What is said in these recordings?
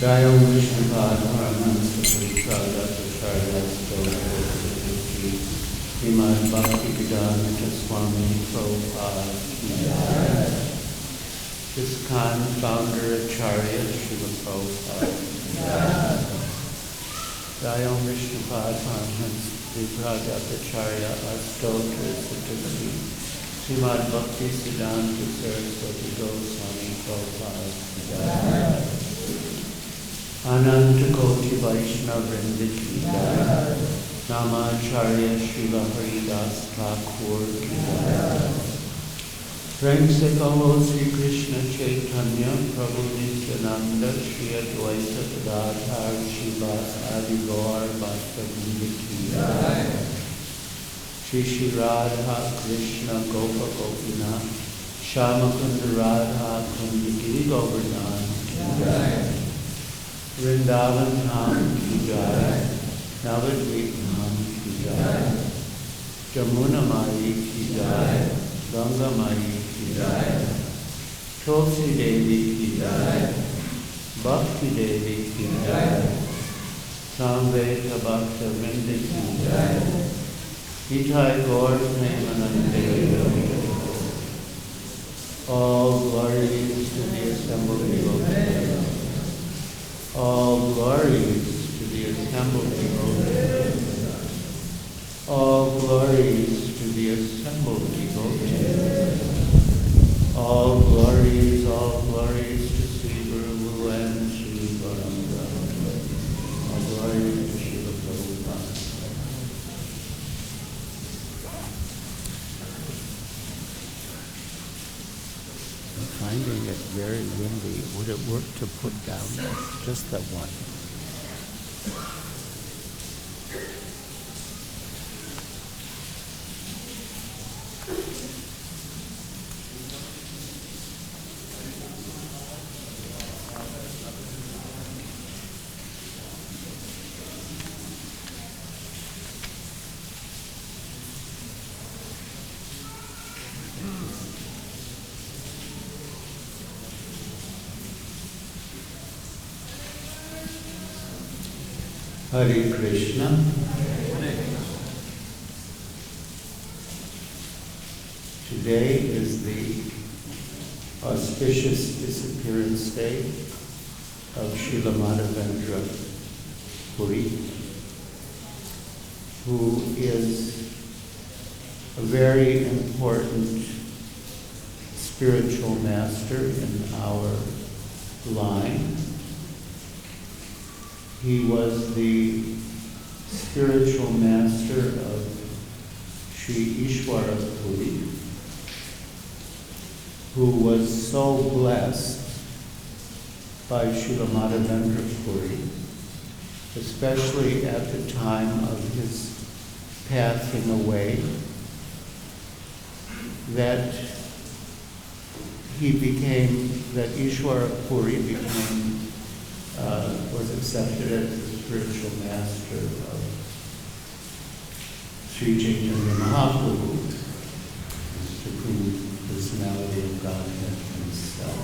Jayam Vrindavan Paramansa Puripad Srimad Bhaktivedanta Swami Prabhupada. ISKCON founder Acharya Srila Prabhupada. Jayam Vrindavan Paramansa Puripad Acharya Astotra Satakati Srimad Bhaktivedanta Swami Prabhupada. Ananta Koti Vaishnava Vrinda ki jai. Namacharya Srila Haridas Thakur ki jai. Prem se kaho Sri Krishna Chaitanya Prabhu Nityananda Shri Advaita Gadadhar Srivas Adi Gaur Bhaktavrinda ki jai. Shri Shri Radha Krishna Gopa Gopina Shamakunda Radha Kundi Giri Govardhan ki jai. Vrindavan Dham ki jai, Navadvip Dham ki jai, Jamuna Mai ki jai, Ganga Mai ki jai, Tulsi Devi ki jai, Bhakti Devi ki jai, Samveta Bhakta Vrinda ki jai, Itai Gaur Premanande. All glories to the assembled devotees. All glories to the assembled devotees. All glories to the assembled devotees. All glories to Sri Guru and Sri Gauranga. All glories to Srila Prabhupada. I'm finding it very windy. Would it work to put down just that one? Hare Krishna. Today is the auspicious disappearance day of Srila Madhubandu Puri, who is a very important spiritual master in our line. He was the spiritual master of Sri Ishwara Puri, who was so blessed by Srila Madhubandu Puri, especially at the time of his passing away, that Ishwara Puri was accepted as the spiritual master of Sri Chaitanya Mahaprabhu, the supreme personality of Godhead himself.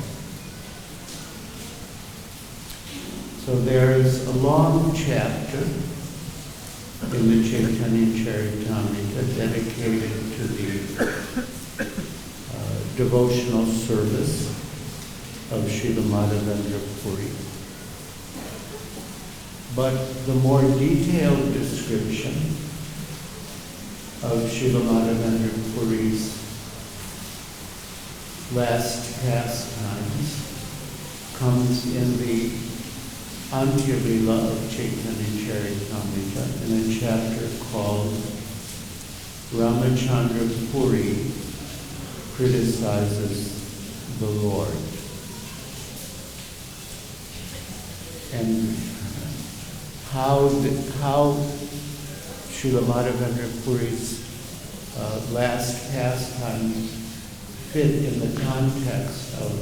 So there is a long chapter in the Chaitanya Charitamrita dedicated to the devotional service of Srila Madhubandu Puri. But the more detailed description of Srila Madhubandu Puri's last pastimes comes in the Antya Lila of Chaitanya Charitamrita in a chapter called Ramachandra Puri Criticizes the Lord. And how Srila Madhubandu Puri's last pastimes fit in the context of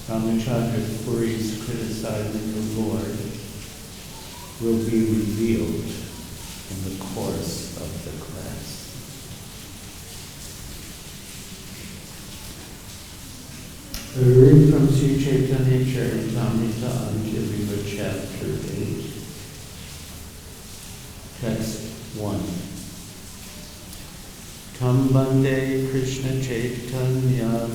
Ramachandra Puri's criticizing the Lord will be revealed in the course of the class. A reading from Sri Chaitanya Charitamrita Anjali, Chapter 8, Text 1. Tam Bande Krishna Chaitanya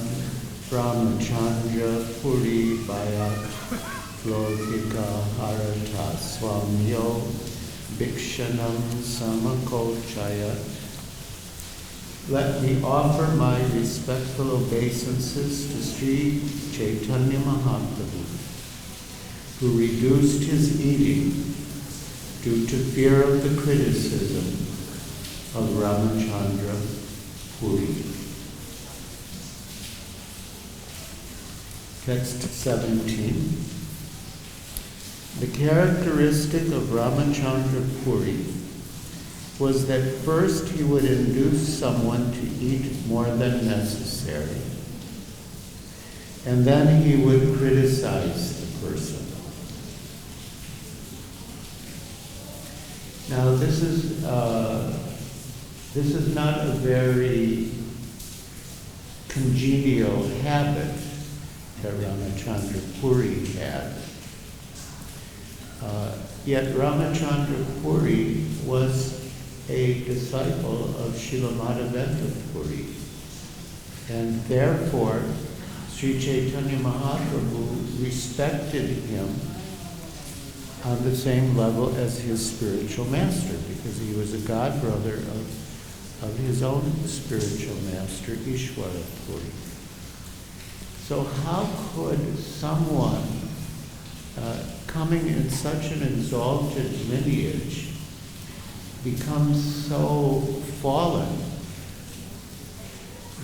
Brahmachandra Puri Bayat Lokika Harata Swamyo Bhikshanam Samakochayat. Let me offer my respectful obeisances to Sri Chaitanya Mahaprabhu, who reduced his eating due to fear of the criticism of Ramachandra Puri. Text 17. The characteristic of Ramachandra Puri was that first he would induce someone to eat more than necessary, and then he would criticize the person. Now this is not a very congenial habit that Ramachandra Puri had. Yet Ramachandra Puri was a disciple of Srila Madhubandu Puri, and therefore Sri Chaitanya Mahaprabhu respected him on the same level as his spiritual master, because he was a godbrother of his own spiritual master, Ishwara Puri. So how could someone coming in such an exalted lineage become so fallen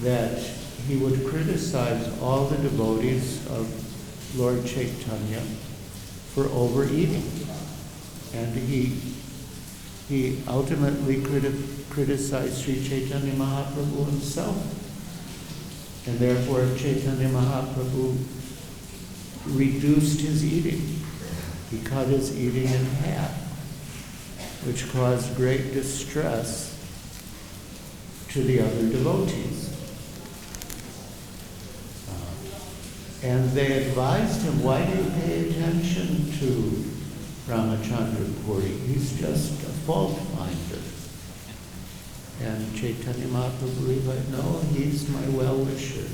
that he would criticize all the devotees of Lord Chaitanya for overeating? And he ultimately criticized Sri Chaitanya Mahaprabhu himself. And therefore Chaitanya Mahaprabhu reduced his eating. He cut his eating in half, which caused great distress to the other devotees. And they advised him, why do you pay attention to Ramachandra Puri? He's just a fault finder. And Chaitanya Mahaprabhu replied, no, he's my well-wisher.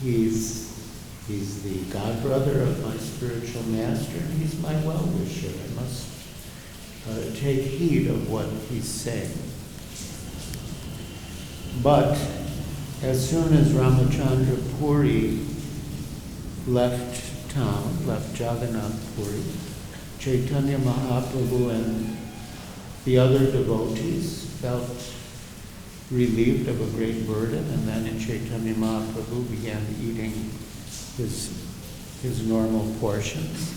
He's the godbrother of my spiritual master, and he's my well-wisher. I must take heed of what he's saying. But as soon as Ramachandra Puri left town, left Jagannath Puri, Chaitanya Mahaprabhu and the other devotees felt relieved of a great burden, and then Chaitanya Mahaprabhu began eating his normal portions.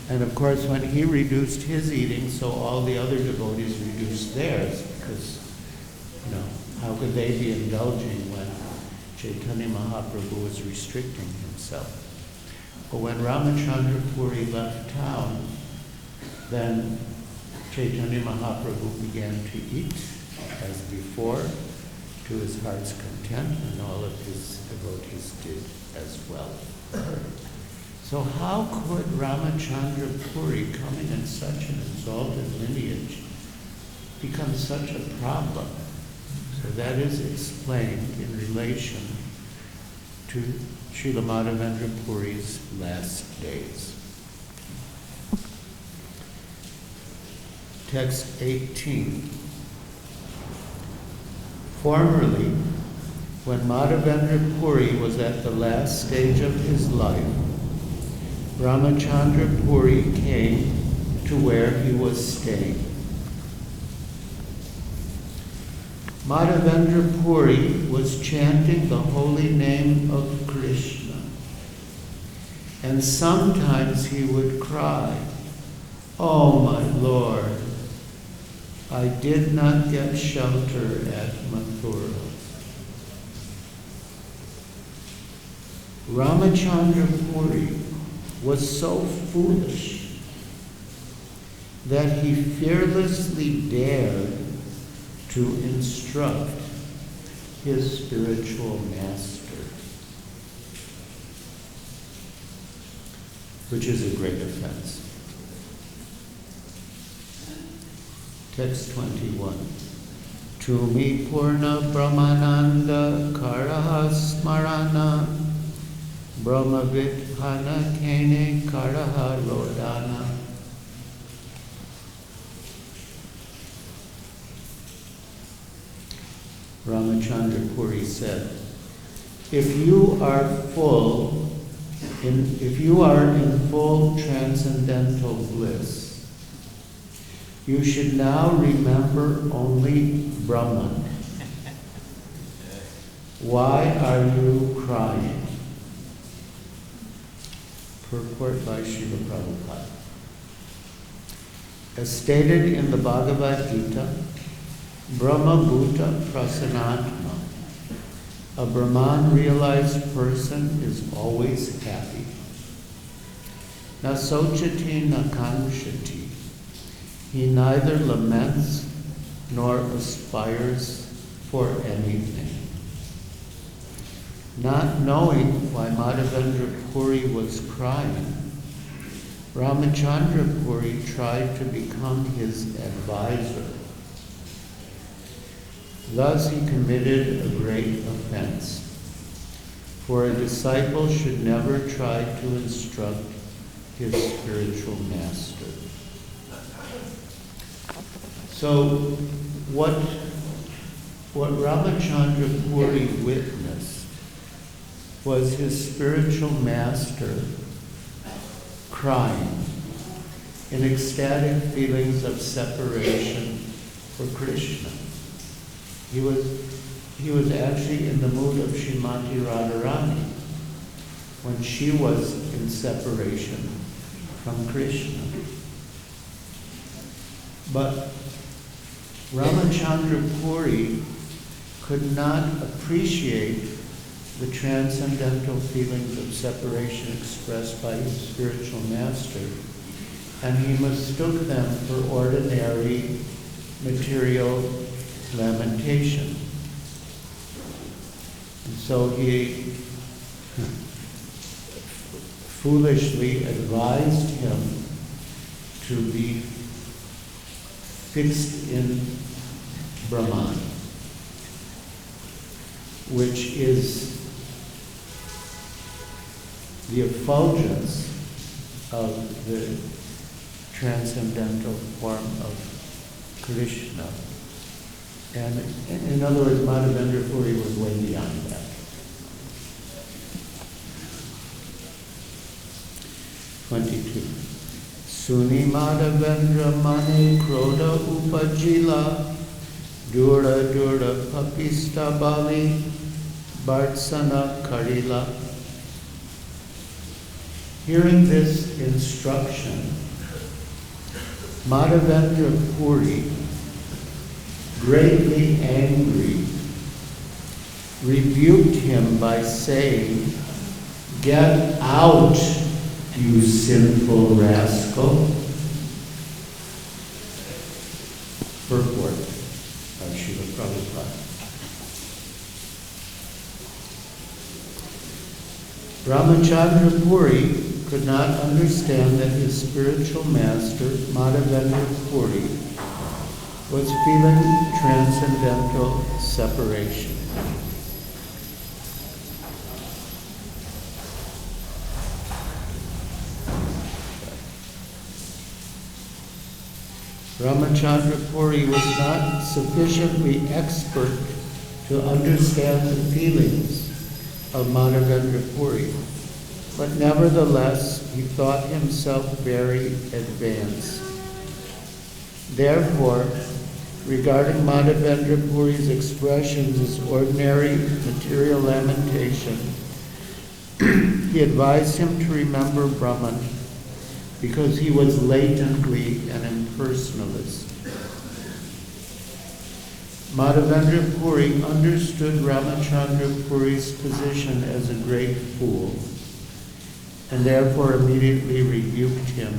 And of course, when he reduced his eating, so all the other devotees reduced theirs, because, how could they be indulging when Chaitanya Mahaprabhu was restricting himself? But when Ramachandra Puri left town, then Chaitanya Mahaprabhu began to eat as before, to his heart's content, and all of his devotees did as well. So how could Ramachandra Puri, coming in such an exalted lineage, become such a problem? So that is explained in relation to Srila Madhavendra Puri's last days. Text 18. Formerly, when Madhavendra Puri was at the last stage of his life, Ramachandra Puri came to where he was staying. Madhavendra Puri was chanting the holy name of Krishna, and sometimes he would cry, "Oh my Lord, I did not get shelter at Mathura." Ramachandra Puri was so foolish that he fearlessly dared to instruct his spiritual master. which is a great offense. Text 21. Tumi Purna Brahmananda Karaha Smarana Brahmavit Hana Kene Karaha Rodana. Ramachandra Puri said, if you are in full transcendental bliss, you should now remember only Brahman. Why are you crying? Purport by Srila Prabhupada. As stated in the Bhagavad Gita, Brahma Bhuta Prasanatma, a Brahman-realized person is always happy. Na sochati na kanshati, he neither laments nor aspires for anything. Not knowing why Madhavendra Puri was crying, Ramachandra Puri tried to become his advisor. Thus he committed a great offense, for a disciple should never try to instruct his spiritual master. So what Ramachandra Puri witnessed was his spiritual master crying in ecstatic feelings of separation for Krishna. He was actually in the mood of Srimati Radharani when she was in separation from Krishna. But Ramachandra Puri could not appreciate the transcendental feelings of separation expressed by his spiritual master, and he mistook them for ordinary material lamentation. And so he foolishly advised him to be fixed in Brahman, which is the effulgence of the transcendental form of Krishna. And in other words, Madhavendra Puri was way beyond that. Suni Madhavendra Manu Kroda Upajila Dura Dura Papista Bali Bhartsana Karila. Hearing this instruction, Madhavendra Puri, greatly angry, rebuked him by saying, "Get out, you sinful rascal." Purport by Srila Prabhupada. Ramachandra Puri could not understand that his spiritual master, Madhavendra Puri, was feeling transcendental separation. Ramachandra Puri was not sufficiently expert to understand the feelings of Madhavendra Puri, but nevertheless he thought himself very advanced. Therefore, regarding Madhavendra Puri's expressions as ordinary material lamentation, he advised him to remember Brahman because he was latently an impersonalist. Madhavendra Puri understood Ramachandra Puri's position as a great fool and therefore immediately rebuked him.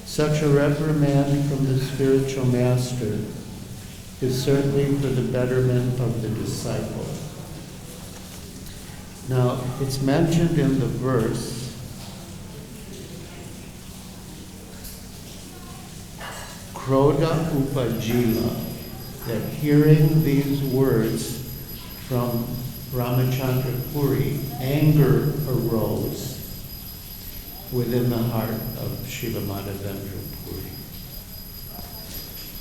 Such a reprimand from the spiritual master is certainly for the betterment of the disciple. Now, it's mentioned in the verse Krodha upajila, that hearing these words from Ramachandra Puri, anger arose within the heart of Srila Madhavendra Puri.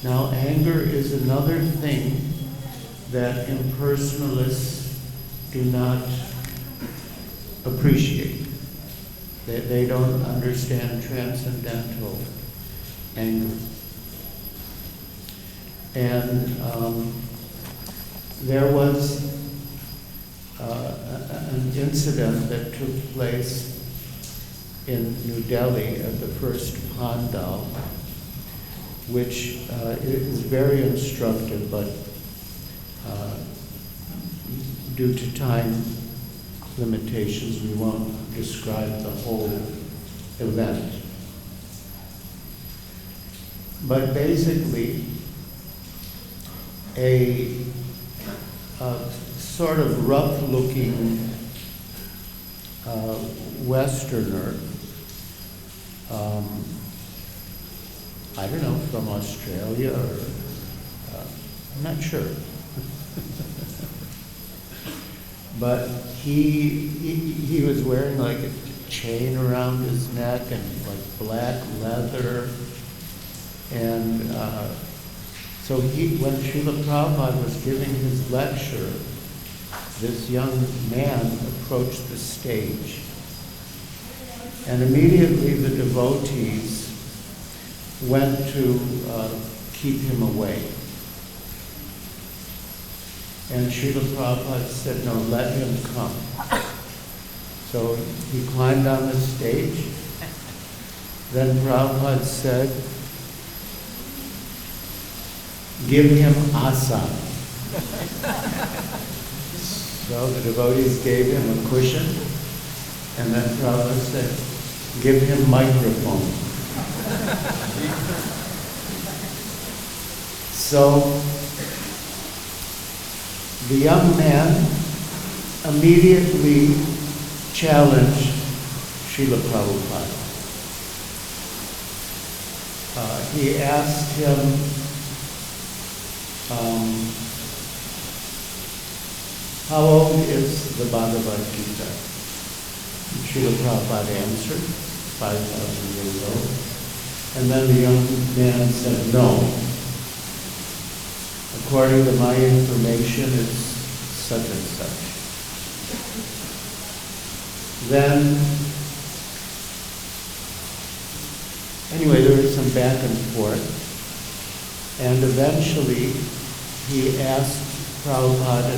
Now, anger is another thing that impersonalists do not appreciate. They don't understand transcendental anger. And there was an incident that took place in New Delhi at the first Pandal, which is very instructive, but due to time limitations, we won't describe the whole event. But basically, a sort of rough-looking Westerner, I don't know, from Australia or I'm not sure. But he was wearing like a chain around his neck and like black leather. And so when Srila Prabhupada was giving his lecture, this young man approached the stage. And immediately the devotees went to keep him away. And Srila Prabhupada said, no, let him come. So he climbed on the stage. Then Prabhupada said, give him asana. So the devotees gave him a cushion, and then Prabhupada said, give him microphone. So the young man immediately challenged Srila Prabhupada. He asked him, how old is the Bhagavad Gita? Srila Prabhupada answered, 5,000 years old. And then the young man said, no. According to my information, it's such and such. Then, anyway, there was some back and forth. And eventually, he asked Prabhupada,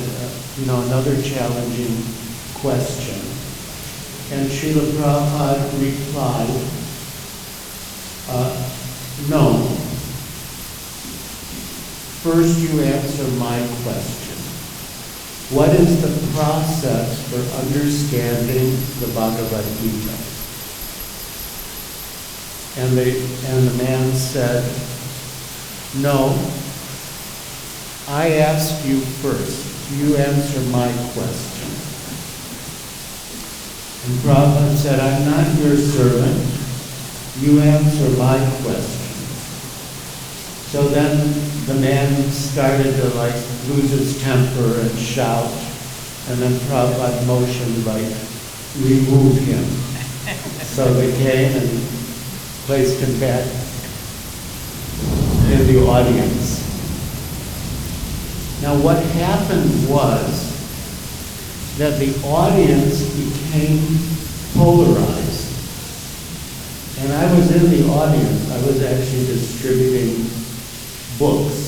another challenging question. And Srila Prabhupada replied, no. First you answer my question. What is the process for understanding the Bhagavad Gita? And the man said, no, I asked you first. You answer my question. And Prabhupada said, I'm not your servant. You answer my question. So then the man started to lose his temper and shout. And then Prabhupada motioned remove him. So they came and placed him back in the audience. Now what happened was that the audience became polarized. And I was in the audience. I was actually distributing books.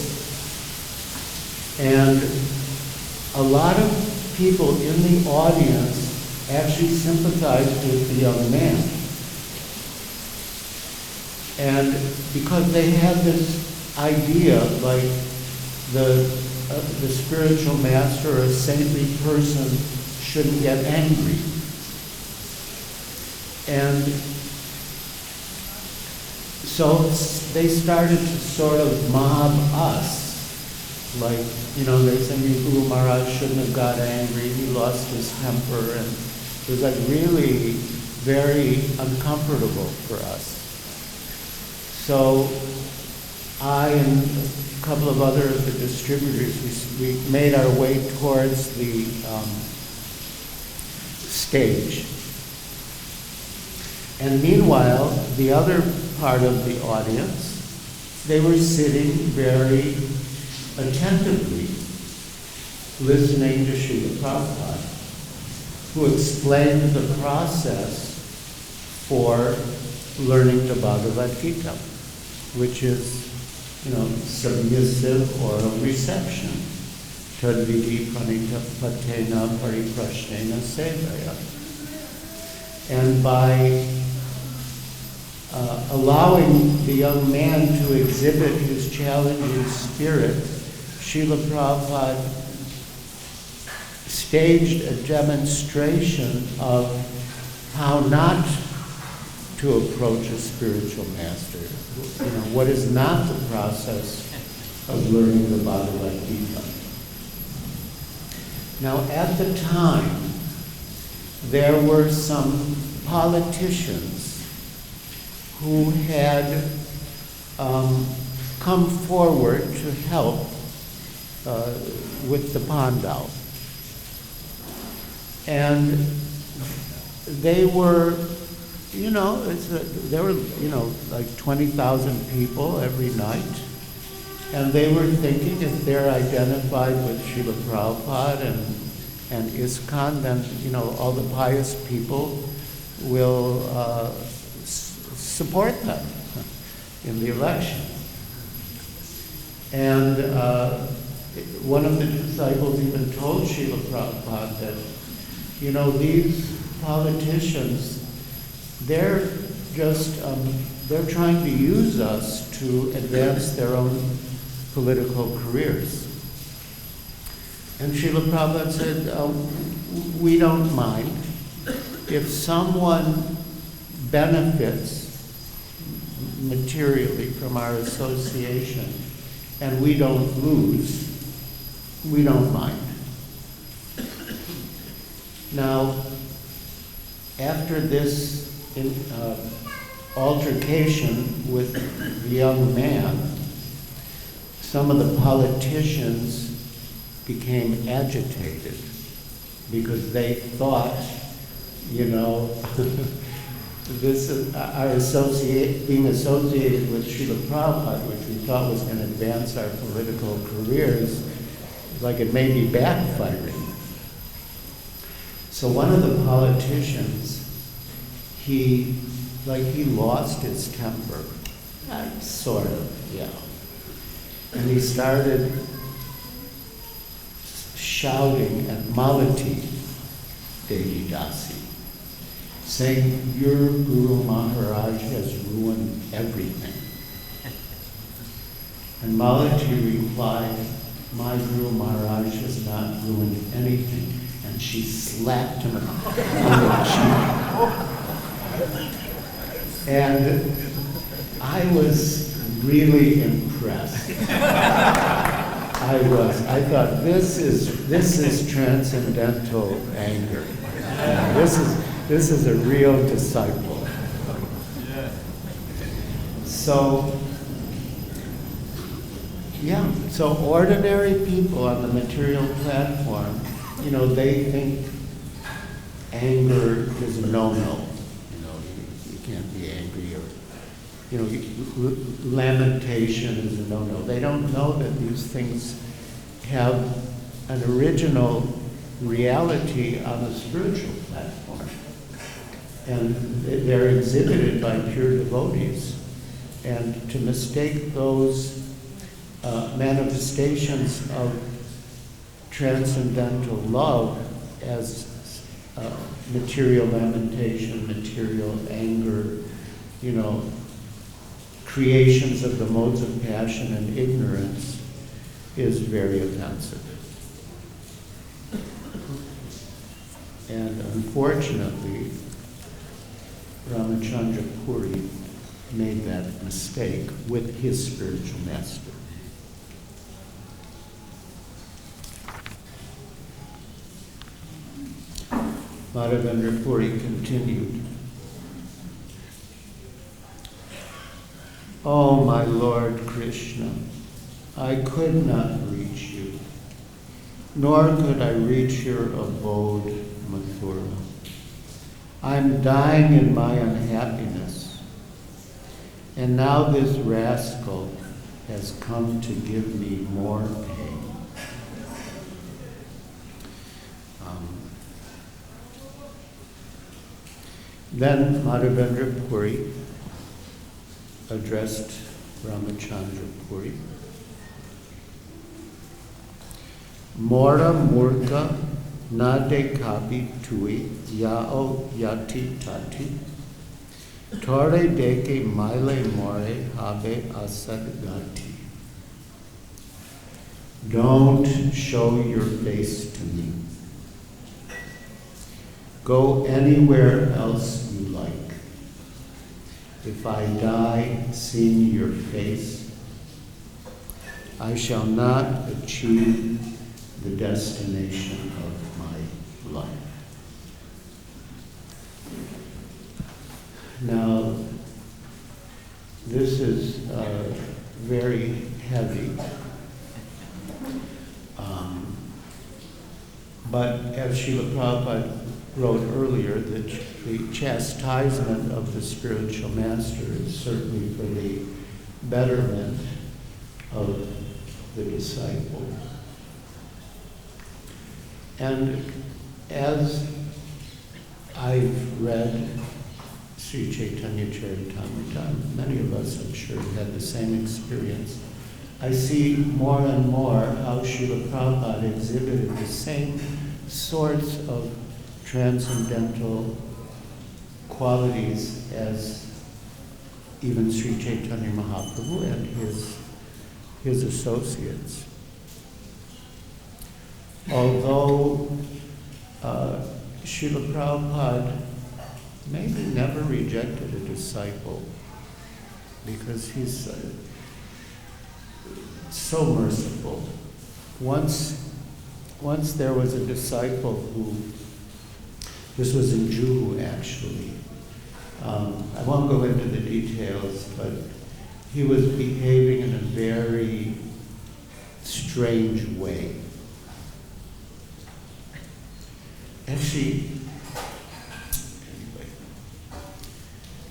And a lot of people in the audience actually sympathized with the young man. And because they had this idea, like the spiritual master or a saintly person shouldn't get angry. And so they started to sort of mob us. They said, Guru Maharaj shouldn't have got angry, he lost his temper, and it was really very uncomfortable for us. So I and a couple of other of the distributors, we made our way towards the stage. And meanwhile, the other part of the audience, they were sitting very attentively, listening to Srila Prabhupada, who explained the process for learning the Bhagavad Gita, which is, submissive oral reception. Tadvidi pranita patena pariprashnena sevaya. And by allowing the young man to exhibit his challenging spirit, Srila Prabhupada staged a demonstration of how not to approach a spiritual master. What is not the process of learning the Bhagavad Gita. Now, at the time, there were some politicians who had come forward to help with the Pandal. And they were, there were, like 20,000 people every night. And they were thinking if they're identified with Srila Prabhupada and ISKCON, then, all the pious people will support them in the election. And one of the disciples even told Srila Prabhupada that, these politicians, they're just, they're trying to use us to advance their own political careers. And Srila Prabhupada said, we don't mind. If someone benefits materially from our association and we don't lose, we don't mind. Now, after this altercation with the young man, some of the politicians became agitated because they thought, this is being associated with Srila Prabhupada, which we thought was going to advance our political careers, like it may be backfiring. So one of the politicians, he lost his temper, sort of, yeah. And he started shouting at Malati Devi Dasi, saying, your Guru Maharaj has ruined everything. And Malati replied, my Guru Maharaj has not ruined anything. And she slapped him on the cheek. And I was really impressed. I thought, this is transcendental anger. This is a real disciple. So, yeah, so ordinary people on the material platform, they think anger is a no-no. You can't be angry, or, lamentation is a no-no. They don't know that these things have an original reality on the spiritual platform. And they're exhibited by pure devotees. And to mistake those manifestations of transcendental love as material lamentation, material anger, creations of the modes of passion and ignorance is very offensive. And unfortunately, Ramachandra Puri made that mistake with his spiritual master. Madhubandu Puri continued. Oh, my Lord Krishna, I could not reach you, nor could I reach your abode, Mathura. I'm dying in my unhappiness, and now this rascal has come to give me more pain. Then Madhubandu Puri addressed Ramachandra Puri. Mora murka nade kapi tui yao yati tati tore deke maile more habe asad gati. Don't show your face to me. Go anywhere else you like. If I die seeing your face, I shall not achieve the destination of my life. Now, this is very heavy, but as Srila Prabhupada wrote earlier, that the chastisement of the spiritual master is certainly for the betterment of the disciple. And as I've read Sri Chaitanya Charitamrita, many of us, I'm sure, had the same experience. I see more and more how Srila Prabhupada exhibited the same sorts of transcendental qualities as even Sri Chaitanya Mahaprabhu and his associates. Although Srila Prabhupada maybe never rejected a disciple, because he's so merciful. Once there was a disciple who, this was in Juhu actually, I won't go into the details, but he was behaving in a very strange way. Actually, anyway,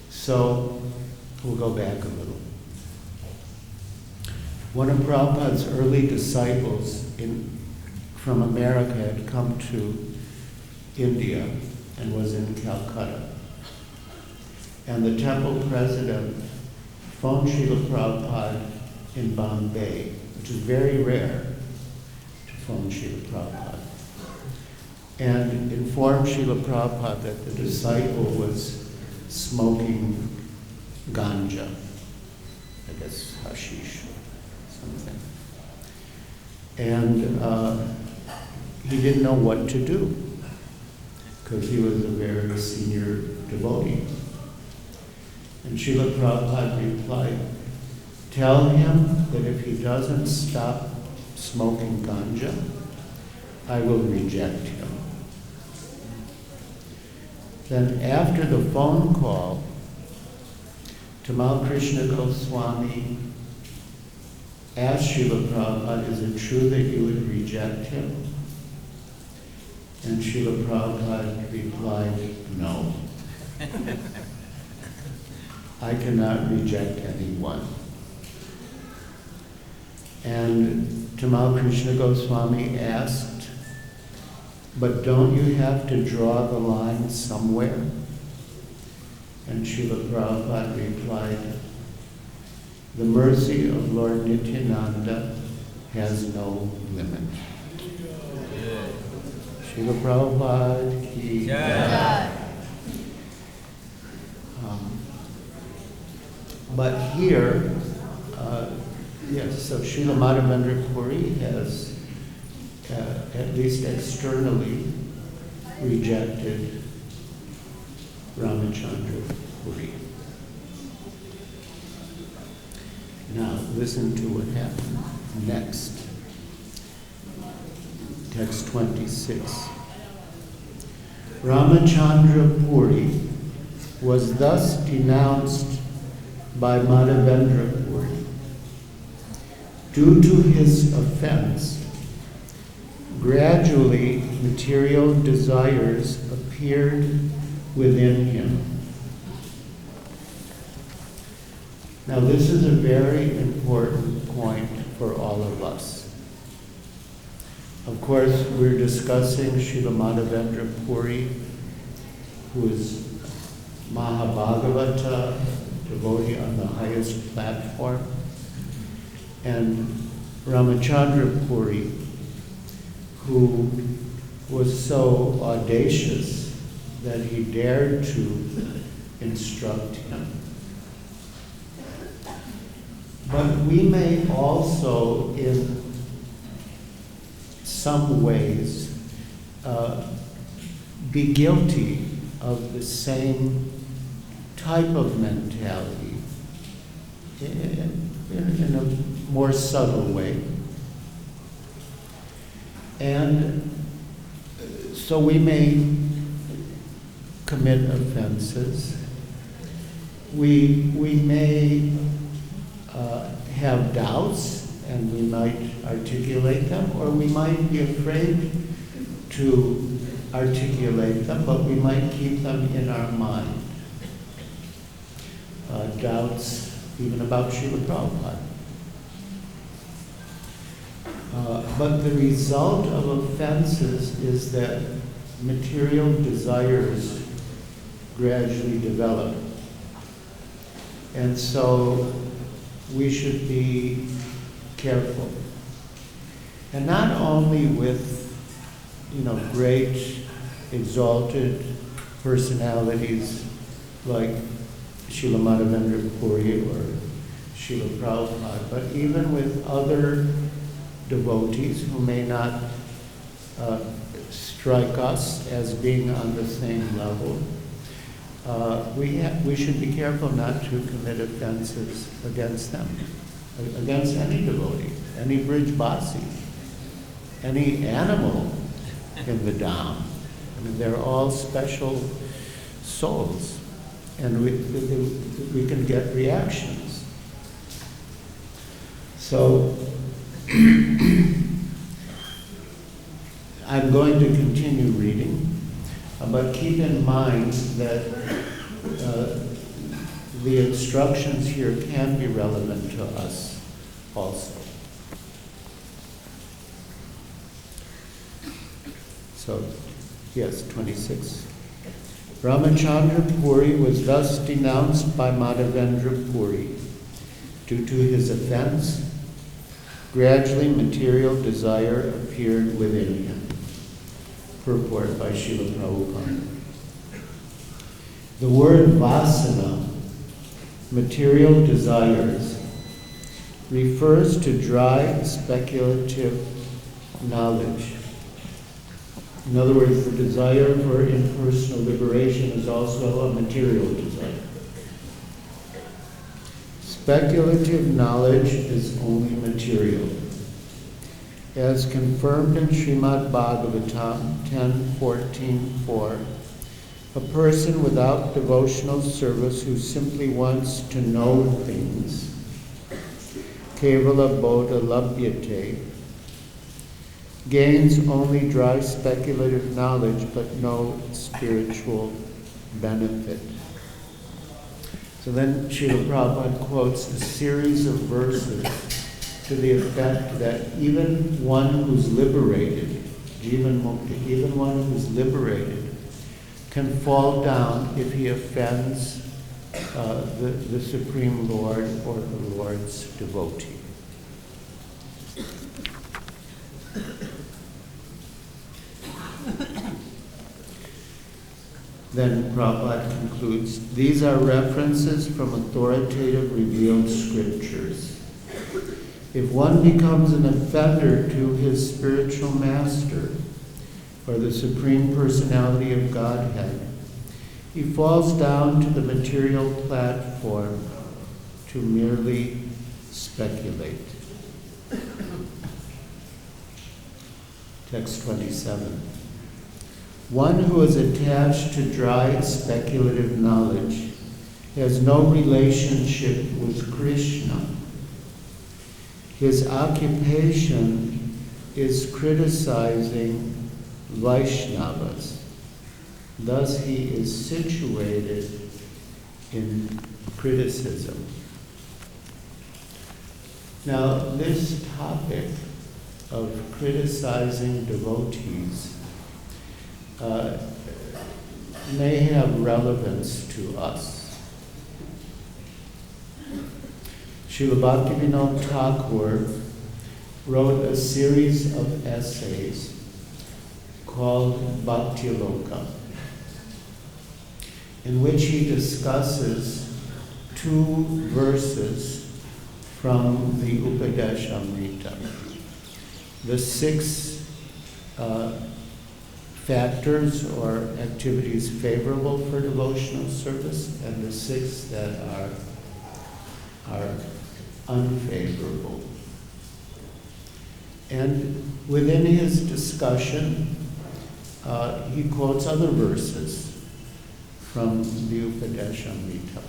so we'll go back a little. One of Prabhupada's early disciples from America had come to India and was in Calcutta. And the temple president phoned Srila Prabhupada in Bombay, which is very rare to phone Srila Prabhupada, and informed Srila Prabhupada that the disciple was smoking ganja, I guess hashish or something. And he didn't know what to do, because he was a very senior devotee. And Srila Prabhupada replied, tell him that if he doesn't stop smoking ganja, I will reject him. Then after the phone call, Tamal Krishna Goswami asked Srila Prabhupada, is it true that you would reject him? And Srila Prabhupada replied, no. I cannot reject anyone. And Tamal Krishna Goswami asked, but don't you have to draw the line somewhere? And Srila Prabhupada replied, the mercy of Lord Nityananda has no limit. Srila Prabhupada ki jai. But here, yes, so Srila Madhubandu Puri has, at least externally, rejected Ramachandra Puri. Now, listen to what happened next. Text 26. Ramachandra Puri was thus denounced by Madhubandu Puri. Due to his offense, gradually material desires appeared within him. Now this is a very important point for all of us. Of course, we're discussing Srila Madhubandu Puri, who is Mahabhagavata, devotee on the highest platform, and Ramachandra Puri, who was so audacious that he dared to instruct him. But we may also, in some ways, be guilty of the same type of mentality in a more subtle way. And so we may commit offenses. We may have doubts, and we might articulate them, or we might be afraid to articulate them, but we might keep them in our mind. Doubts even about Srila Prabhupada. But the result of offenses is that material desires gradually develop. And so we should be careful. And not only with, great exalted personalities like Srila Madhubandu Puri or Srila Prabhupada, but even with other devotees who may not strike us as being on the same level. We should be careful not to commit offenses against them, against any devotee, any Brijbasi, any animal in the Dham. I mean, they're all special souls, and we can get reactions. So I'm going to continue reading, but keep in mind that the instructions here can be relevant to us also. So, yes, 26. Ramachandra Puri was thus denounced by Madhubandu Puri. Due to his offense, gradually material desire appeared within him. Purport by Srila Prabhupada. The word vasana, material desires, refers to dry speculative knowledge. In other words, the desire for impersonal liberation is also a material desire. Speculative knowledge is only material. As confirmed in Srimad Bhagavatam 10:14-4, a person without devotional service who simply wants to know things, kevala bodha labhyate, gains only dry speculative knowledge but no spiritual benefit. So then Srila Prabhupada quotes a series of verses to the effect that even one who's liberated, Jivan Mukti, even one who's liberated, can fall down if he offends the Supreme Lord or the Lord's devotee. Then Prabhupada concludes, these are references from authoritative revealed scriptures. If one becomes an offender to his spiritual master or the Supreme Personality of Godhead, he falls down to the material platform to merely speculate. Text 27. One who is attached to dry speculative knowledge has no relationship with Krishna. His occupation is criticizing Vaishnavas. Thus he is situated in criticism. Now, this topic of criticizing devotees may have relevance to us. Srila Bhaktivinoda Thakur wrote a series of essays called Bhakti Loka, in which he discusses 2 verses from the Upadeshamrita, the 6 factors or activities favorable for devotional service, and the 6 that are unfavorable. And within his discussion, he quotes other verses from the Upadeshamrita.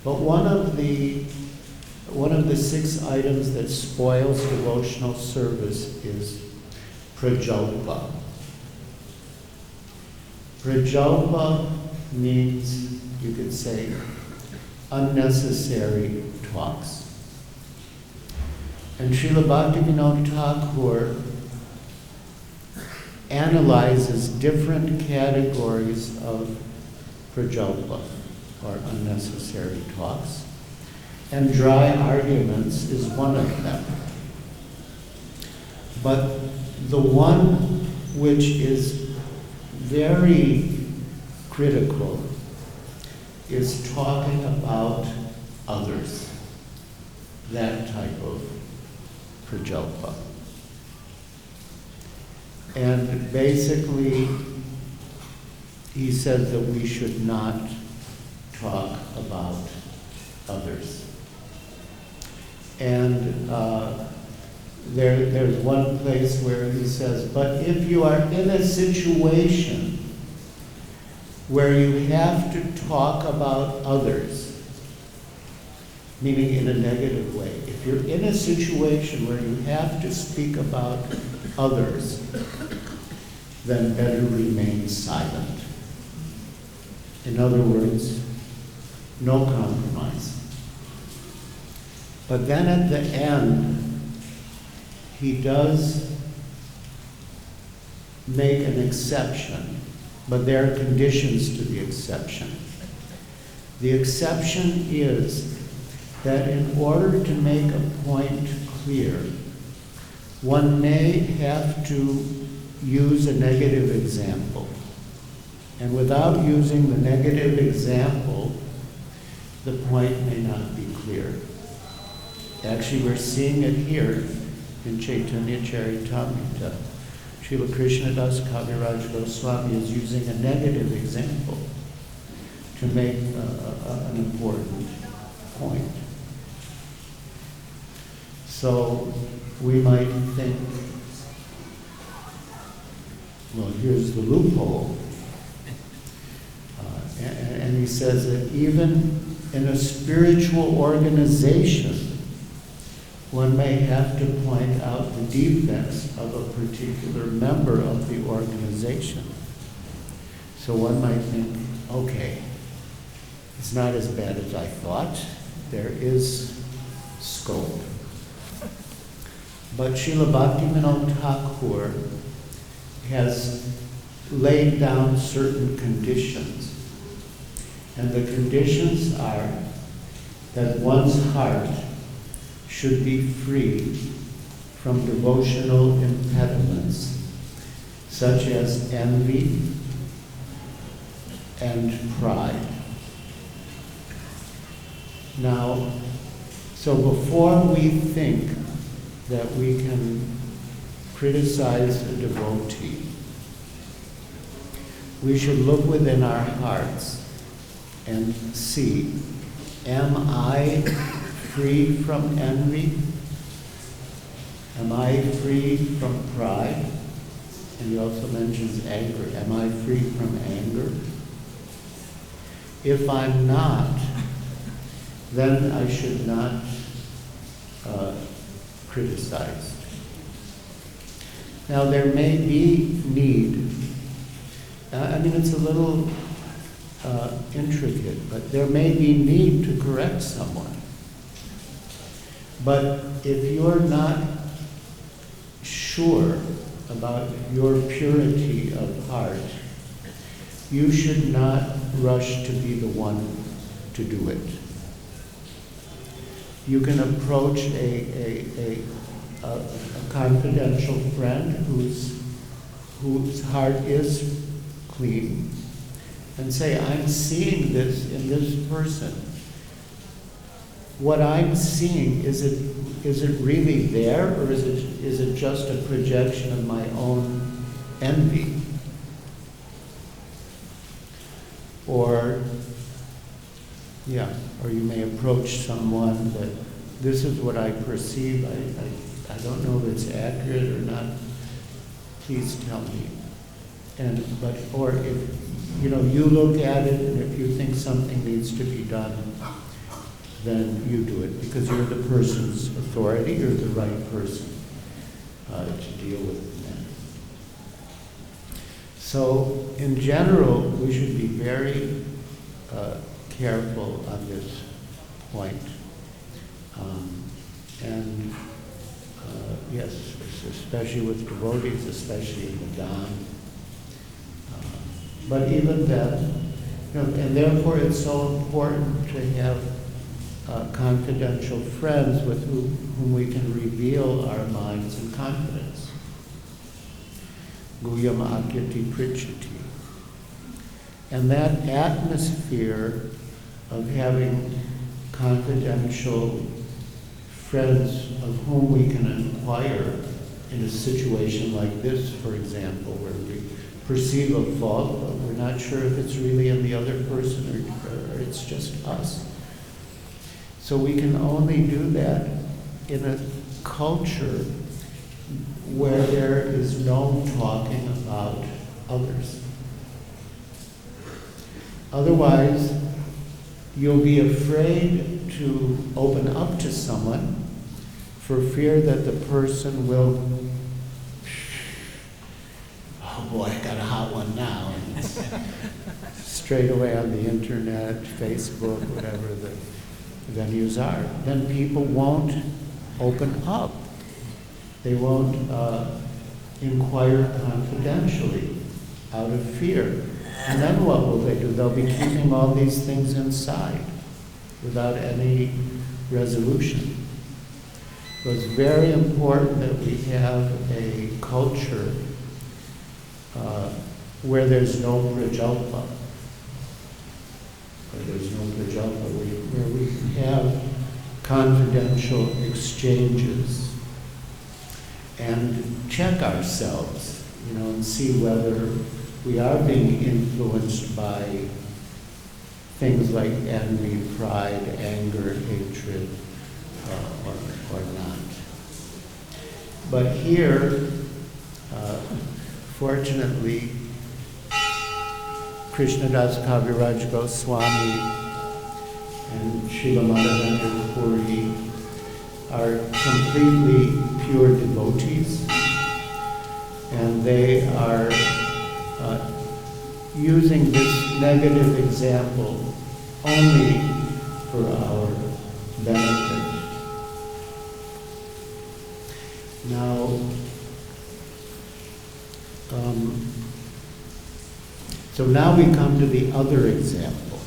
But one of the 6 items that spoils devotional service is prajalpa. Prajalpa means, you could say, unnecessary talks. And Srila Bhaktivinoda Thakur analyzes different categories of prajalpa, or unnecessary talks, and dry arguments is one of them. But the one which is very critical is talking about others, that type of prajalpa. And basically, he said that we should not talk about others. And there's one place where he says, but if you are in a situation where you have to talk about others, meaning in a negative way, if you're in a situation where you have to speak about others, then better remain silent. In other words, no compromise. But then at the end, he does make an exception, but there are conditions to the exception. The exception is that in order to make a point clear, one may have to use a negative example. And without using the negative example, the point may not be clear. Actually, we're seeing it here in Chaitanya Charitamrita. Srila Krishnadas Kaviraj Goswami is using a negative example to make an important point. So we might think, well, here's the loophole. And he says that even in a spiritual organization, one may have to point out the defects of a particular member of the organization. So one might think, okay, it's not as bad as I thought. There is scope. But Srila Bhaktivinoda Thakur has laid down certain conditions. And the conditions are that one's heart should be free from devotional impediments, such as envy and pride. Now, so before we think that we can criticize a devotee, we should look within our hearts and see, am I free from envy? Am I free from pride? And he also mentions anger. Am I free from anger? If I'm not, then I should not criticize. Now there may be need, I mean it's a little intricate, but there may be need to correct someone. But if you're not sure about your purity of heart, you should not rush to be the one to do it. You can approach a confidential friend whose heart is clean and say, I'm seeing this in this person. What I'm seeing, is it really there, or is it just a projection of my own envy? Or you may approach someone that this is what I perceive. I don't know if it's accurate or not. Please tell me. Or if you look at it, and if you think something needs to be done, then you do it, because you're the person's authority, you're the right person to deal with them. So, in general, we should be very careful on this point. Yes, especially with devotees, especially in the Dham. But even then, and therefore it's so important to have confidential friends with whom we can reveal our minds in confidence. Guyam akyati prichati. And that atmosphere of having confidential friends of whom we can inquire in a situation like this, for example, where we perceive a fault, but we're not sure if it's really in the other person or it's just us. So we can only do that in a culture where there is no talking about others. Otherwise, you'll be afraid to open up to someone for fear that the person will, oh boy, I got a hot one now. And it's straight away on the internet, Facebook, whatever the venues are. Then people won't open up. They won't inquire confidentially out of fear. And then what will they do? They'll be keeping all these things inside without any resolution. So it's very important that we have a culture where there's no prajalpa. Where we have confidential exchanges and check ourselves, and see whether we are being influenced by things like envy, pride, anger, hatred, or not. But here, fortunately, HH.GIriraj Goswami and Srila Madhubandu Puri are completely pure devotees, and they are using this negative example only for our benefit. Now, so now we come to the other example.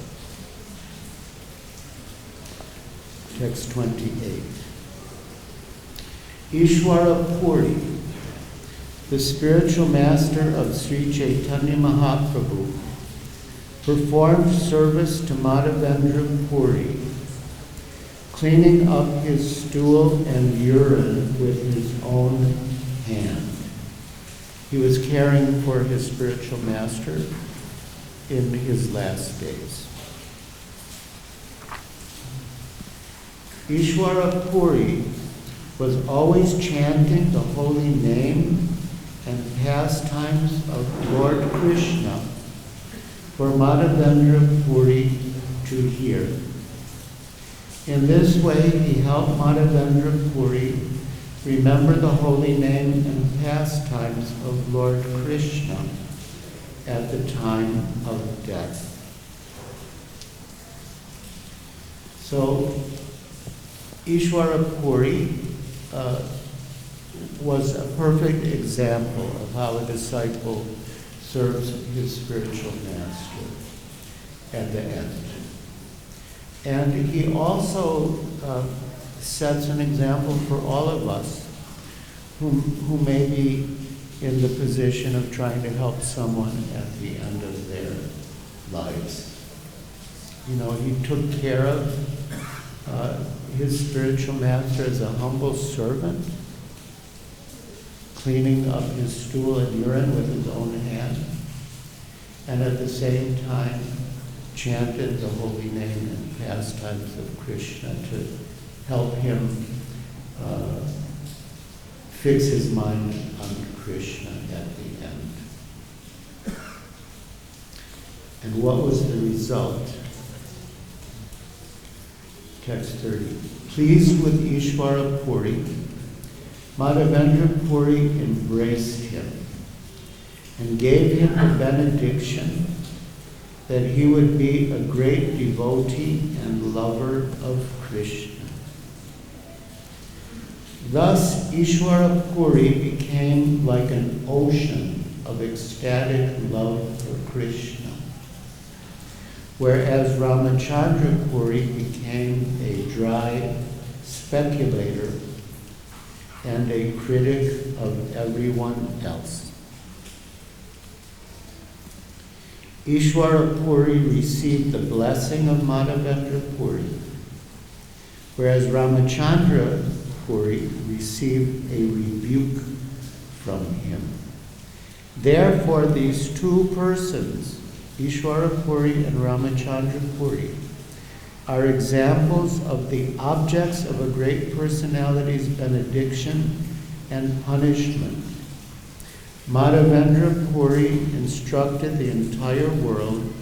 Text 28. Ishwara Puri, the spiritual master of Sri Chaitanya Mahaprabhu, performed service to Madhubandu Puri, cleaning up his stool and urine with his own hand. He was caring for his spiritual master in his last days. Ishwara Puri was always chanting the holy name and pastimes of Lord Krishna for Madhubandu Puri to hear. In this way, he helped Madhavendra Puri remember the holy name and pastimes of Lord Krishna at the time of death. So, Ishwara Puri was a perfect example of how a disciple serves his spiritual master at the end. And he also sets an example for all of us who may be in the position of trying to help someone at the end of their lives. You know, he took care of his spiritual master as a humble servant, cleaning up his stool and urine with his own hand, and at the same time chanted the holy name and pastimes of Krishna to help him fix his mind on Krishna at the end. And what was the result? Text 30. Pleased with Ishwara Puri, Madhavendra Puri embraced him and gave him a benediction that he would be a great devotee and lover of Krishna. Thus, Ishwara Puri became like an ocean of ecstatic love for Krishna, whereas Ramachandra Puri became a dry speculator and a critic of everyone else. Ishwara Puri received the blessing of Madhavendra Puri, whereas Ramachandra Puri received a rebuke from him. Therefore, these two persons, Ishwara Puri and Ramachandra Puri, are examples of the objects of a great personality's benediction and punishment. Madhavendra Puri instructed the entire world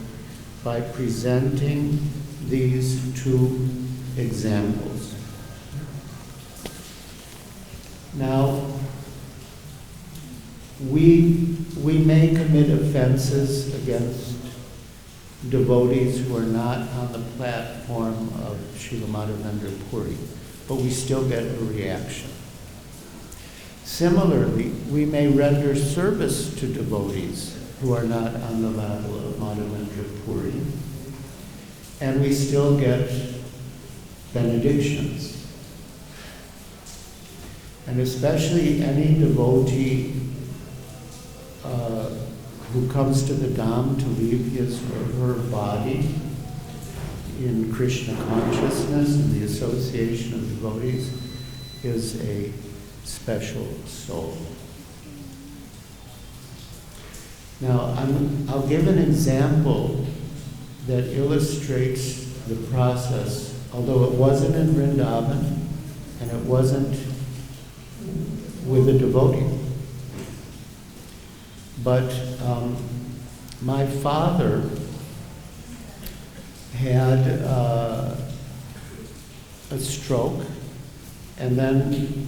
by presenting these two examples. Now, we may commit offenses against devotees who are not on the platform of Srila Madhavendra Puri, but we still get a reaction. Similarly, we may render service to devotees who are not on the level of Madhavendra Puri, and we still get benedictions. And especially any devotee who comes to the Dham to leave his or her body in Krishna consciousness and the association of devotees is a special soul. Now, I'll give an example that illustrates the process, although it wasn't in Vrindavan and it wasn't with a devotee. But my father had a stroke, and then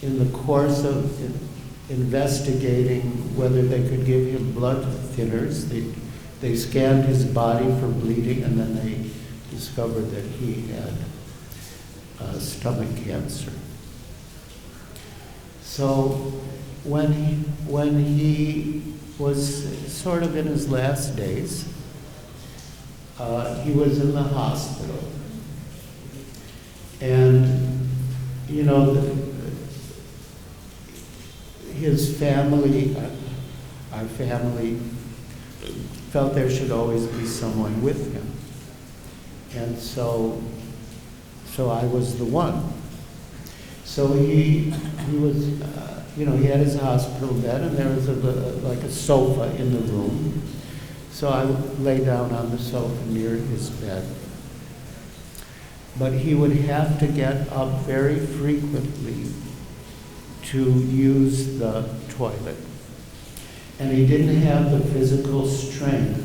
in the course of investigating whether they could give him blood thinners, they scanned his body for bleeding, and then they discovered that he had stomach cancer. So when he was sort of in his last days, he was in the hospital. And, you know, his family, our family, felt there should always be someone with him. And so I was the one. So he was, you know, he had his hospital bed, and there was like a sofa in the room. So I lay down on the sofa near his bed. But he would have to get up very frequently to use the toilet. And he didn't have the physical strength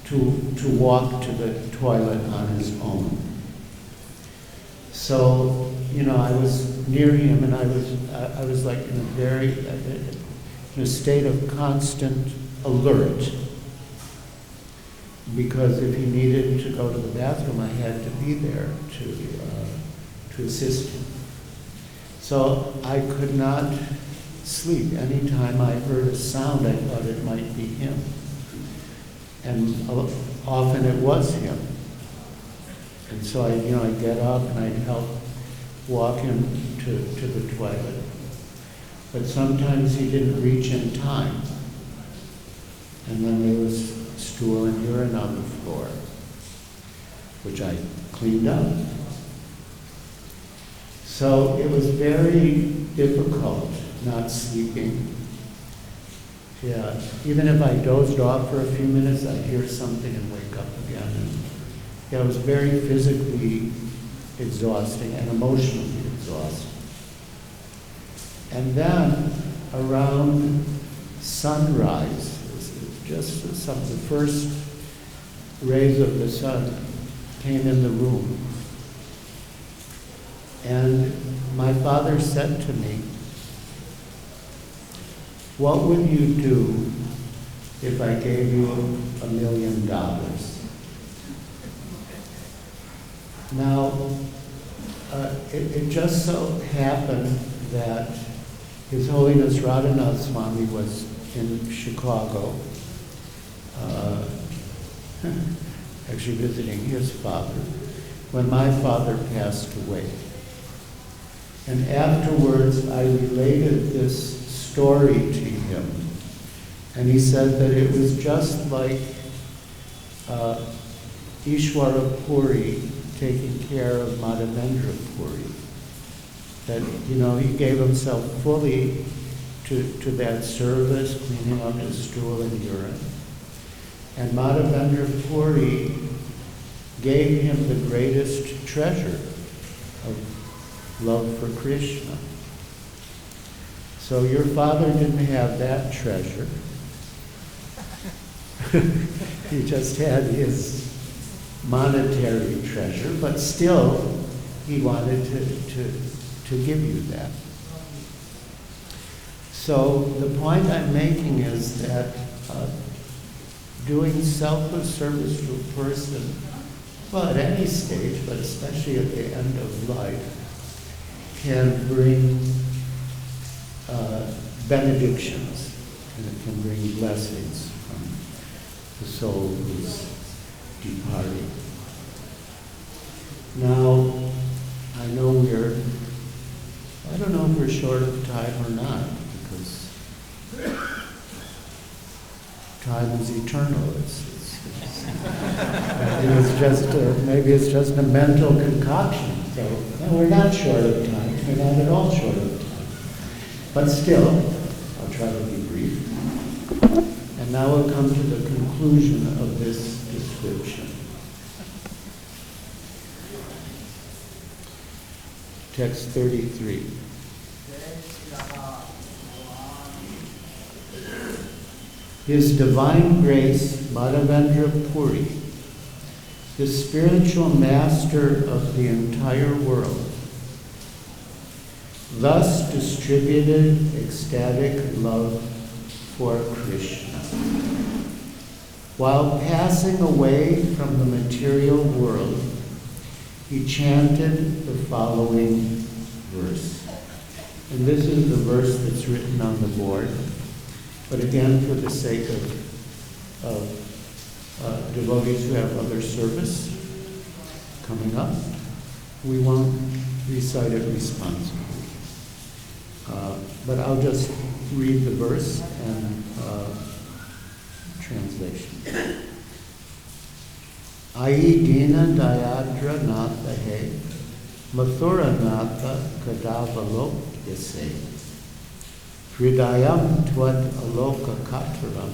to walk to the toilet on his own. So, I was near him, and I was like in a state of constant alert, because if he needed to go to the bathroom, I had to be there to assist him. So I could not sleep. Anytime I heard a sound, I thought it might be him. And often it was him. And so I'd get up and I'd help walk him to the toilet. But sometimes he didn't reach in time. And then there was stool and urine on the floor, which I cleaned up. So it was very difficult not sleeping. Yeah, even if I dozed off for a few minutes, I'd hear something and wake up again. And it was very physically exhausting and emotionally exhausting. And then around sunrise, just the first rays of the sun came in the room. And my father said to me, "What would you do if I gave you $1 million?" Now, it just so happened that His Holiness Radhanath Swami was in Chicago, actually visiting his father, when my father passed away. And afterwards, I related this story to him, and he said that it was just like Ishwara Puri taking care of Madhavendra Puri. That, he gave himself fully to that service, cleaning up his stool and urine. And Madhavendra Puri gave him the greatest treasure of love for Krishna. So your father didn't have that treasure. He just had his monetary treasure, but still he wanted to give you that. So the point I'm making is that doing selfless service to a person, well, at any stage, but especially at the end of life, can bring benedictions, and it can bring blessings from the soul who's departing. Now, I know I don't know if we're short of time or not, because time is eternal. Maybe it's just a mental concoction. So no, we're not short of time. We're not at all short of time. But still, I'll try to be brief. And now we'll come to the conclusion of this description. Text 33. His Divine Grace, Madhavendra Puri, the spiritual master of the entire world, thus distributed ecstatic love for Krishna. While passing away from the material world, he chanted the following verse. And this is the verse that's written on the board. But again, for the sake of devotees who have other service coming up, we won't recite it responsibly. But I'll just read the verse and translation. Ai Dina Dayadra Natha He, Mathura Natha Kadavalok Yase, Hridayam Tvad Aloka Kataram,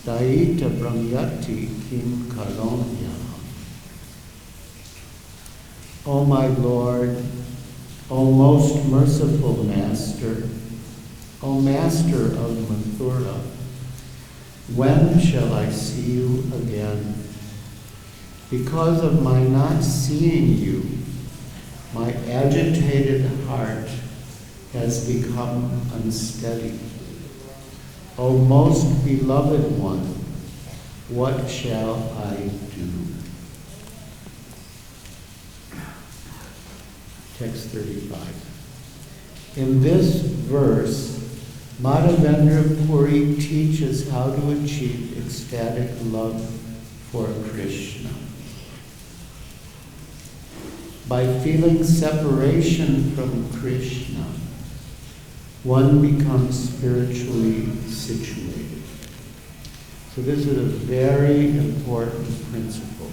Daita Brahmyati Kim Karonyam. O my Lord, O most merciful Master, O Master of Mathura, when shall I see you again? Because of my not seeing you, my agitated heart has become unsteady. O most beloved one, what shall I do? Text 35. In this verse, Madhubandu Puri teaches how to achieve ecstatic love for Krishna. By feeling separation from Krishna, one becomes spiritually situated. So this is a very important principle.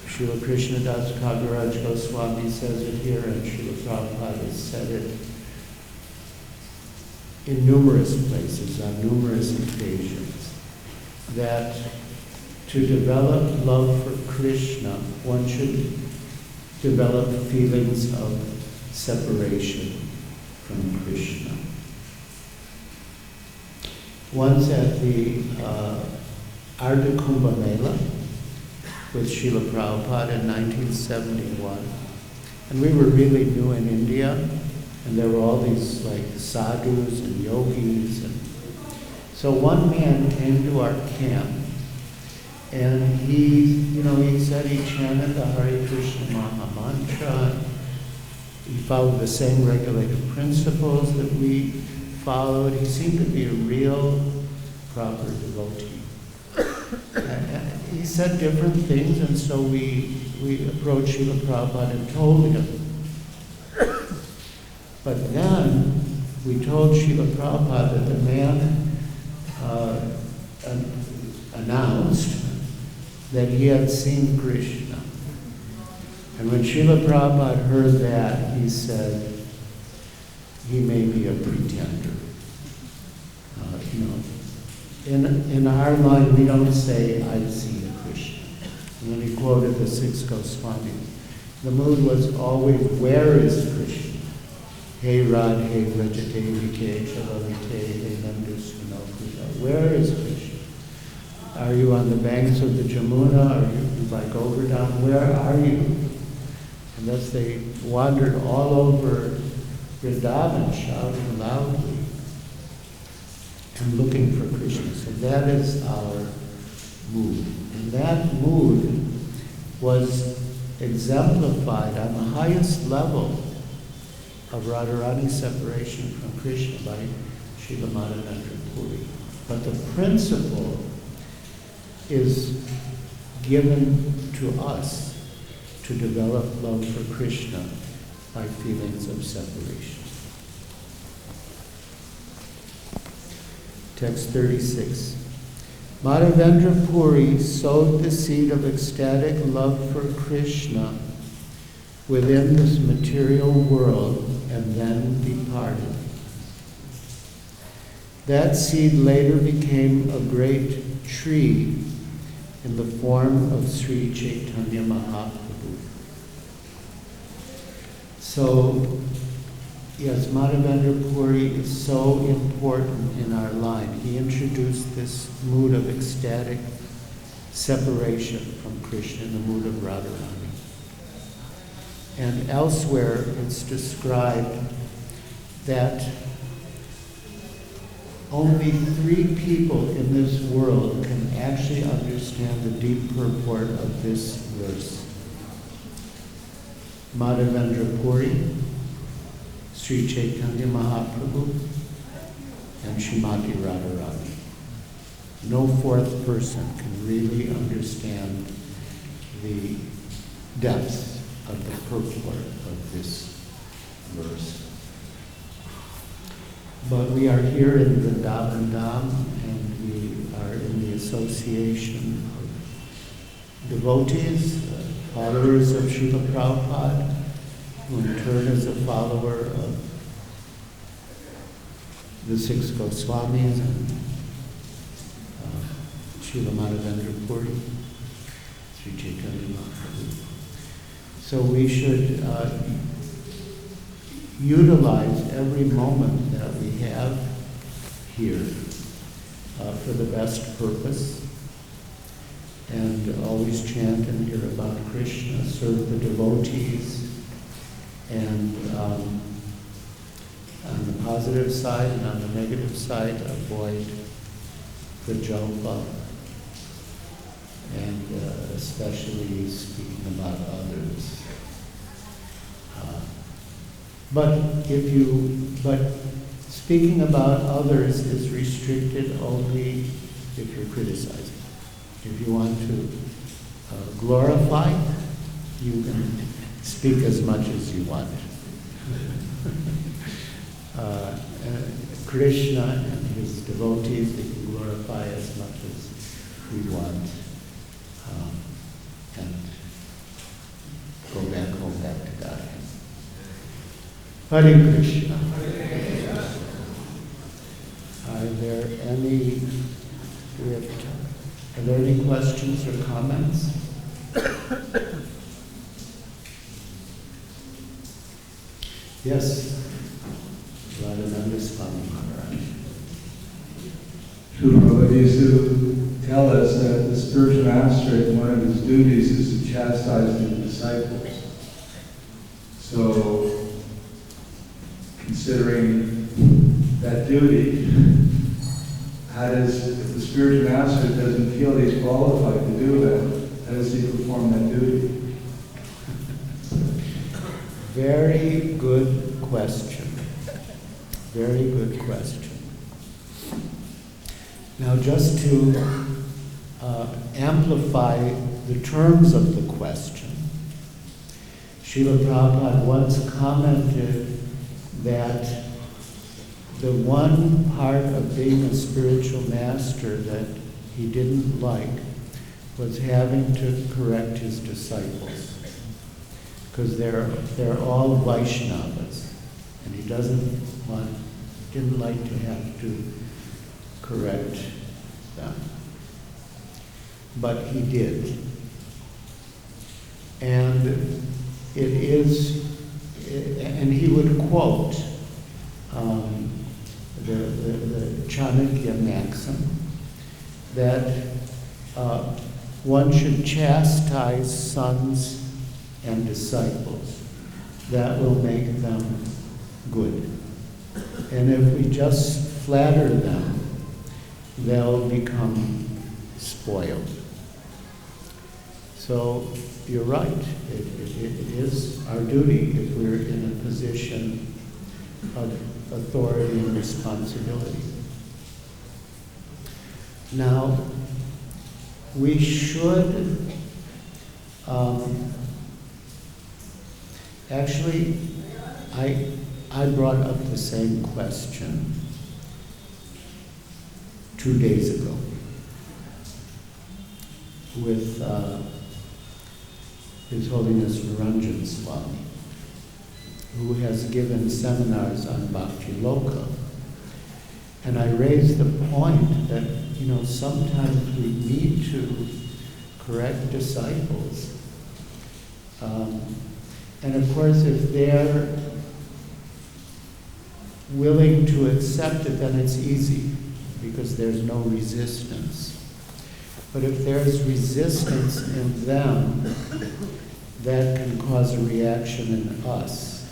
Srila Krishnadas Kaviraj Goswami says it here, and Srila Prabhupada has said it in numerous places, on numerous occasions, that to develop love for Krishna, one should develop feelings of separation from Krishna. Once at the Ardha Kumbh Mela with Srila Prabhupada in 1971, and we were really new in India, and there were all these like sadhus and yogis, and so one man came to our camp, and he said he chanted the Hare Krishna Maha Mantra. He followed the same regulated principles that we followed. He seemed to be a real, proper devotee. He said different things, and so we approached Srila Prabhupada and told him. But then we told Srila Prabhupada that the man announced that he had seen Krishna. And when Srila Prabhupada heard that, he said, he may be a pretender. In our line, we don't say, I've seen Krishna. And then he quoted the six Goswamis. The mood was always, where is Krishna? Hey Radhe Vrajate Vike Chalavite Hey Nandusvinokuta. Where is Krishna? Are you on the banks of the Jamuna? Are you by Govardhan? Where are you? And thus they wandered all over Vrindavan, shouting loudly and looking for Krishna. So that is our mood. And that mood was exemplified on the highest level of Radharani's separation from Krishna by Srila Madhubandu Puri. But the principle is given to us to develop love for Krishna by feelings of separation. Text 36. Madhubandu Puri sowed the seed of ecstatic love for Krishna within this material world and then departed. That seed later became a great tree in the form of Sri Chaitanya Mahaprabhu. So, yes, Madhubandu Puri is so important in our line. He introduced this mood of ecstatic separation from Krishna, the mood of Radharani. And elsewhere it's described that only 3 people in this world can actually understand the deep purport of this verse. Madhubandu Puri, Sri Chaitanya Mahaprabhu, and Srimati Radharani. No 4th person can really understand the depths of the purport of this verse. But we are here in Vrindavan Dham, and we are in the association of devotees, followers of Srila Prabhupada, who in turn is a follower of the 6 Goswamis and Srila Madhubandu Puri, Sri Chaitanya Mahaprabhu. So we should utilize every moment that we have here for the best purpose, and always chant and hear about Krishna, serve the devotees, and on the positive side and on the negative side, avoid the jalpa, and especially speaking about others. But speaking about others is restricted only if you're criticizing. If you want to glorify, you can speak as much as you want. Krishna and his devotees, we can glorify as much as we want, and go back home, back to Godhead. Hare Krishna. Are there any questions or comments? Yes. Radhananda Swami Maharaj. Srila used to tell us that the spiritual master, one of his duties is to chastise the disciples. So, considering that duty, if the spiritual master doesn't feel he's qualified to do that, how does he perform that duty? Very good question. Very good question. Now, just to amplify the terms of the question, Srila Prabhupada once commented that the one part of being a spiritual master that he didn't like was having to correct his disciples, because they're all Vaishnavas, and he didn't like to have to correct them. But he did. And and he would quote the Chanakya maxim that one should chastise sons and disciples. That will make them good. And if we just flatter them, they'll become spoiled. So you're right. It is our duty if we're in a position of authority and responsibility. Now, we should actually, I brought up the same question 2 days ago with His Holiness Niranjan Swami, who has given seminars on Bhakti Loka. And I raised the point that, sometimes we need to correct disciples. And of course, if they're willing to accept it, then it's easy, because there's no resistance. But if there's resistance in them, that can cause a reaction in us.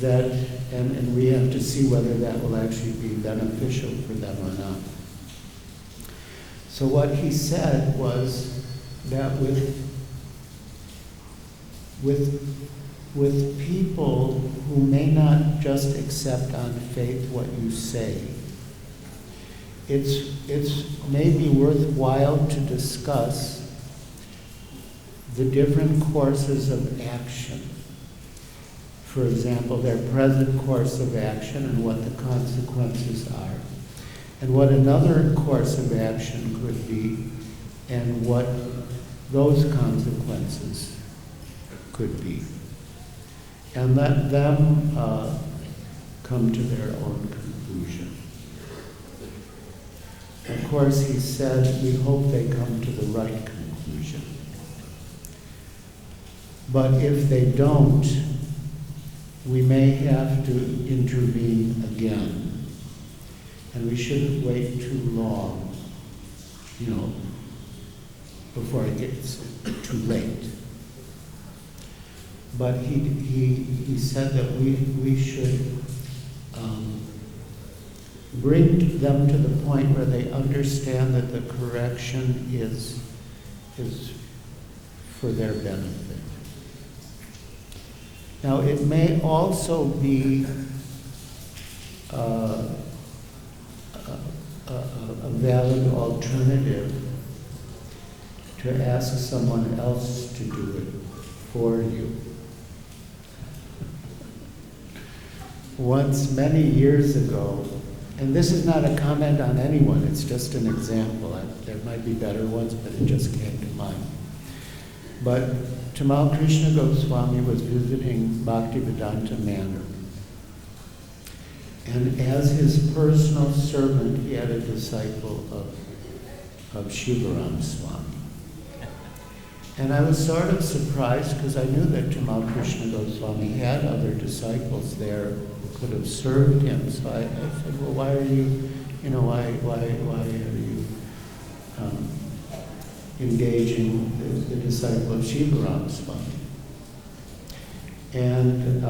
And we have to see whether that will actually be beneficial for them or not. So what he said was that with people who may not just accept on faith what you say, it's maybe worthwhile to discuss the different courses of action. For example, their present course of action and what the consequences are, and what another course of action could be, and what those consequences could be. And let them come to their own conclusion. Of course, he said, we hope they come to the right conclusion. But if they don't, we may have to intervene again And we shouldn't wait too long, before it gets too late. But he said that we should bring them to the point where they understand that the correction is for their benefit. Now, it may also be a valid alternative to ask someone else to do it for you. Once, many years ago, and this is not a comment on anyone, it's just an example. There might be better ones, but it just came to mind. But Tamal Krishna Goswami was visiting Bhaktivedanta Manor. And as his personal servant, he had a disciple of Shivaram Swami. And I was sort of surprised because I knew that Tamal Krishna Goswami had other disciples there who could have served him. So I said, well, why are you, why are you engaging the disciple of Shivaram Swami? And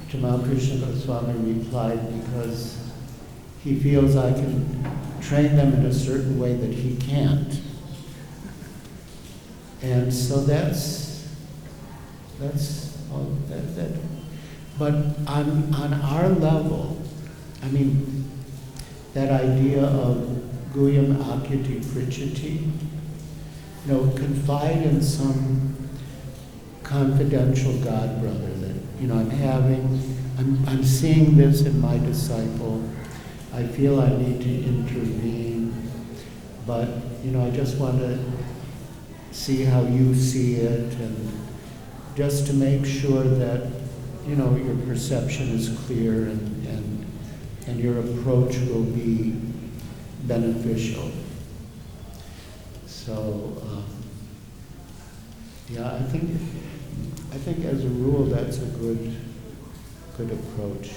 Tamal Krishna Goswami replied, because he feels I can train them in a certain way that he can't. And so that's all that. But on our level, I mean, that idea of Guyam Akyati Prichati, confide in some confidential God brother that, I'm seeing this in my disciple. I feel I need to intervene, but, I just want to see how you see it, and just to make sure that, your perception is clear and your approach will be beneficial. So, I think as a rule that's a good approach.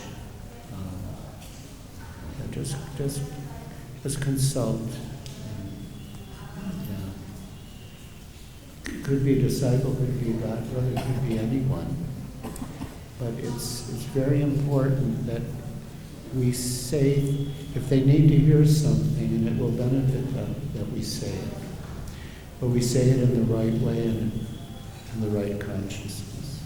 Just consult. Could be a disciple, could be a God brother, could be anyone. But it's very important that we say, if they need to hear something and it will benefit them, that we say it. But we say it in the right way and in the right consciousness.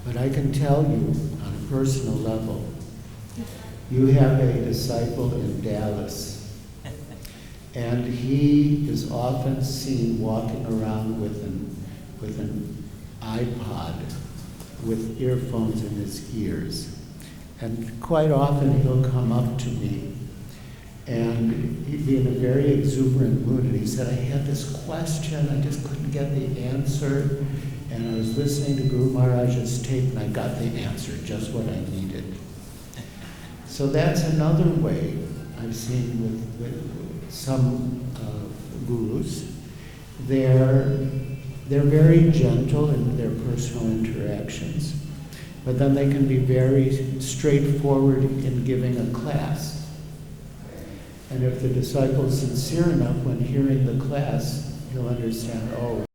But I can tell you, on a personal level, you have a disciple in Dallas, and he is often seen walking around with an iPod with earphones in his ears. And quite often he'll come up to me and he'd be in a very exuberant mood, and he said, I had this question, I just couldn't get the answer, and I was listening to Guru Maharaj's tape and I got the answer, just what I needed. So that's another way I've seen with some gurus. They're very gentle in their personal interactions, but then they can be very straightforward in giving a class. And if the disciple is sincere enough when hearing the class, he'll understand, oh,